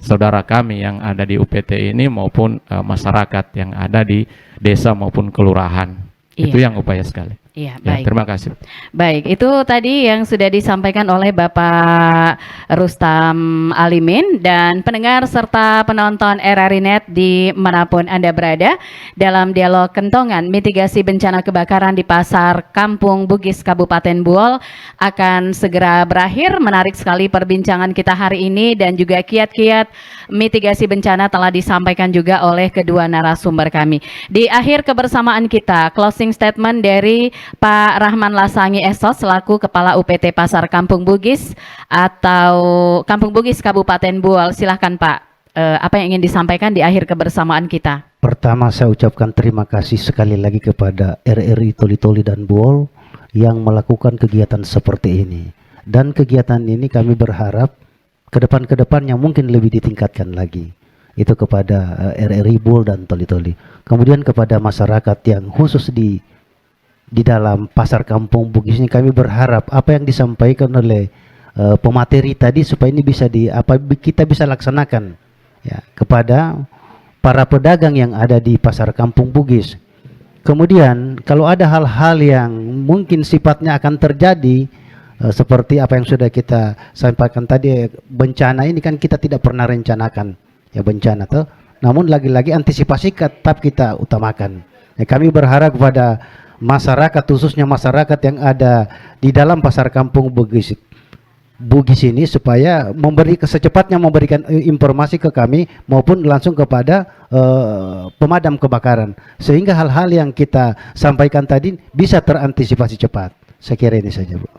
[SPEAKER 5] saudara kami yang ada di UPT ini maupun masyarakat yang ada di desa maupun kelurahan. Itu yang upaya sekali.
[SPEAKER 3] Iya,
[SPEAKER 5] Ya,
[SPEAKER 3] baik.
[SPEAKER 5] terima kasih.
[SPEAKER 3] Baik, itu tadi yang sudah disampaikan oleh Bapak Rustam Alimin dan pendengar serta penonton RRI Net di manapun Anda berada dalam dialog Kentongan mitigasi bencana kebakaran di Pasar Kampung Bugis Kabupaten Buol akan segera berakhir. Menarik sekali perbincangan kita hari ini dan juga kiat-kiat mitigasi bencana telah disampaikan juga oleh kedua narasumber kami. Di akhir kebersamaan kita, closing statement dari Pak Rahman Lasangi Esos selaku Kepala UPT Pasar Kampung Bugis atau Kampung Bugis Kabupaten Buol. Silahkan Pak, apa yang ingin disampaikan di akhir kebersamaan kita?
[SPEAKER 4] Pertama saya ucapkan terima kasih sekali lagi kepada RRI Toli-Toli dan Buol yang melakukan kegiatan seperti ini. Dan kegiatan ini kami berharap ke depannya mungkin lebih ditingkatkan lagi. Itu kepada RRI Buol dan Toli-Toli. Kemudian kepada masyarakat yang khusus di dalam pasar Kampung Bugis ini, kami berharap apa yang disampaikan oleh pemateri tadi supaya ini bisa kita bisa laksanakan ya kepada para pedagang yang ada di pasar Kampung Bugis. Kemudian kalau ada hal-hal yang mungkin sifatnya akan terjadi seperti apa yang sudah kita sampaikan tadi, bencana ini kan kita tidak pernah rencanakan ya bencana tuh, namun lagi-lagi antisipasi tetap kita utamakan. Ya, kami berharap kepada masyarakat, khususnya masyarakat yang ada di dalam pasar Kampung Bugis ini, supaya secepatnya memberikan informasi ke kami maupun langsung kepada pemadam kebakaran, sehingga hal-hal yang kita sampaikan tadi bisa terantisipasi cepat. Saya kira ini saja, Bu.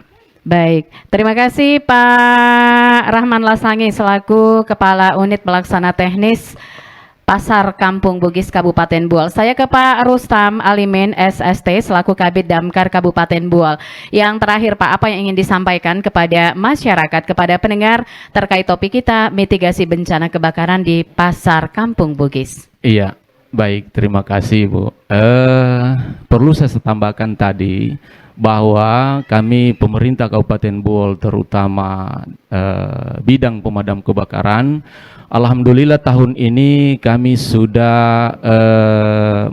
[SPEAKER 3] Baik, terima kasih Pak Rahman Lasangi selaku Kepala Unit Pelaksana Teknis Pasar Kampung Bugis Kabupaten Buol. Saya ke Pak Rustam Alimin SST selaku Kabid Damkar Kabupaten Buol. Yang terakhir Pak, apa yang ingin disampaikan kepada masyarakat, kepada pendengar terkait topik kita mitigasi bencana kebakaran di Pasar Kampung Bugis?
[SPEAKER 5] Iya, baik, terima kasih Bu. Perlu saya tambahkan tadi bahwa kami pemerintah Kabupaten Buol, terutama bidang pemadam kebakaran, alhamdulillah tahun ini kami sudah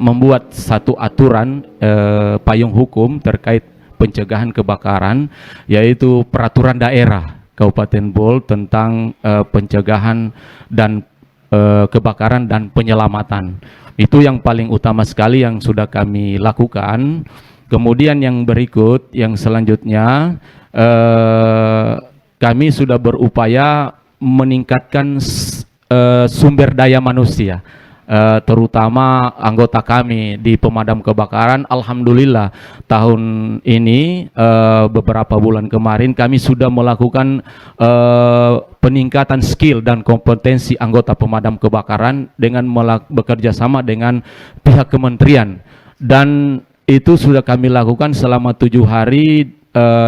[SPEAKER 5] membuat satu aturan payung hukum terkait pencegahan kebakaran, yaitu peraturan daerah Kabupaten Buol tentang pencegahan dan kebakaran dan penyelamatan. Itu yang paling utama sekali yang sudah kami lakukan. Kemudian yang berikut, yang selanjutnya, kami sudah berupaya meningkatkan sumber daya manusia, terutama anggota kami di pemadam kebakaran. Alhamdulillah tahun ini, beberapa bulan kemarin kami sudah melakukan peningkatan skill dan kompetensi anggota pemadam kebakaran dengan bekerja sama dengan pihak kementerian, dan itu sudah kami lakukan selama 7 hari.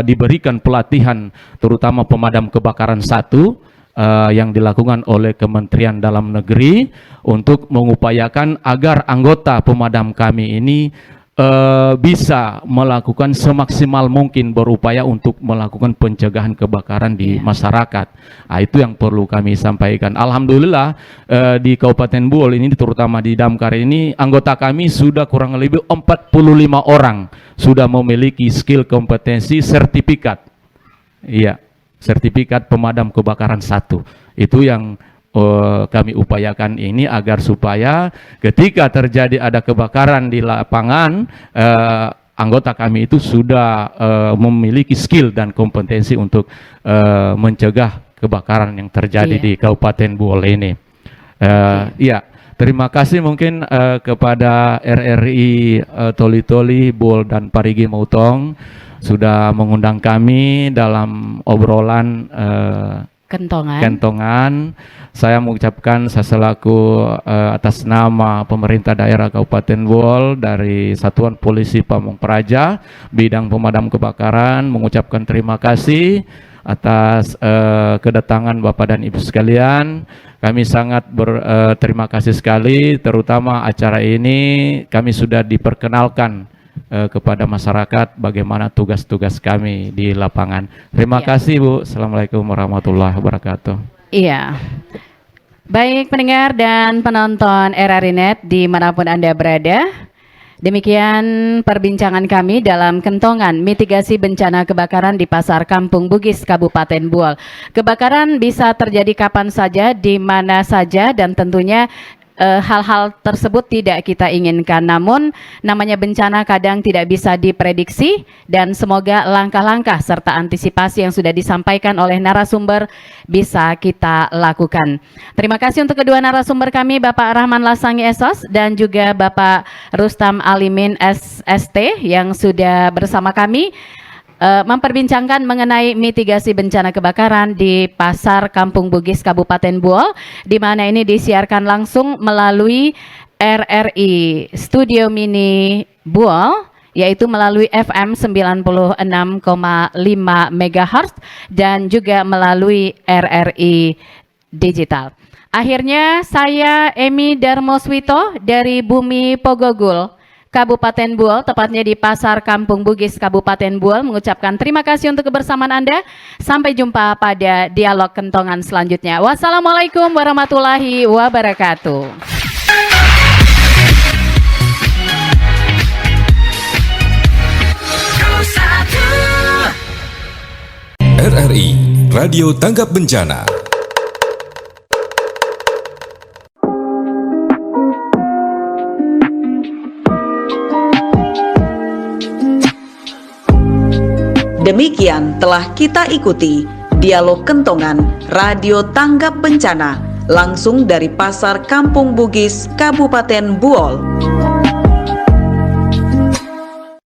[SPEAKER 5] Diberikan pelatihan terutama pemadam kebakaran 1 yang dilakukan oleh Kementerian Dalam Negeri untuk mengupayakan agar anggota pemadam kami ini bisa melakukan semaksimal mungkin berupaya untuk melakukan pencegahan kebakaran di masyarakat. Nah, itu yang perlu kami sampaikan. Alhamdulillah di Kabupaten Buol ini, terutama di Damkar ini, anggota kami sudah kurang lebih 45 orang sudah memiliki skill kompetensi sertifikat. Iya, sertifikat pemadam kebakaran 1. Itu yang kami upayakan ini agar supaya ketika terjadi ada kebakaran di lapangan, anggota kami itu sudah memiliki skill dan kompetensi untuk mencegah kebakaran yang terjadi di Kabupaten Buol ini. Ya, terima kasih mungkin kepada RRI Toli-Toli, Buol dan Parigi Mutong sudah mengundang kami dalam obrolan Kentongan. Saya mengucapkan selaku atas nama pemerintah daerah Kabupaten Buol dari Satuan Polisi Pamong Praja bidang pemadam kebakaran mengucapkan terima kasih atas kedatangan Bapak dan Ibu sekalian. Kami sangat berterima kasih sekali, terutama acara ini kami sudah diperkenalkan kepada masyarakat bagaimana tugas-tugas kami di lapangan. Terima kasih Bu. Assalamualaikum warahmatullahi wabarakatuh.
[SPEAKER 3] Iya. Baik pendengar dan penonton RRI.net dimanapun Anda berada, demikian perbincangan kami dalam Kentongan mitigasi bencana kebakaran di Pasar Kampung Bugis Kabupaten Buol. Kebakaran bisa terjadi kapan saja, di mana saja, dan tentunya hal-hal tersebut tidak kita inginkan. Namun namanya bencana kadang tidak bisa diprediksi, dan semoga langkah-langkah serta antisipasi yang sudah disampaikan oleh narasumber bisa kita lakukan. Terima kasih untuk kedua narasumber kami, Bapak Rahman Lasangi SOS dan juga Bapak Rustam Alimin SST yang sudah bersama kami memperbincangkan mengenai mitigasi bencana kebakaran di Pasar Kampung Bugis Kabupaten Buol, di mana ini disiarkan langsung melalui RRI Studio Mini Buol yaitu melalui FM 96,5 MHz dan juga melalui RRI Digital. Akhirnya saya Emi Darmoswito dari Bumi Pogogul, Kabupaten Buol, tepatnya di Pasar Kampung Bugis, Kabupaten Buol, mengucapkan terima kasih untuk kebersamaan Anda. Sampai jumpa pada dialog kentongan selanjutnya. Wassalamualaikum warahmatullahi wabarakatuh.
[SPEAKER 8] RRI Radio Tanggap Bencana.
[SPEAKER 1] Demikian telah kita ikuti dialog kentongan Radio Tanggap Bencana langsung dari Pasar Kampung Bugis, Kabupaten Buol.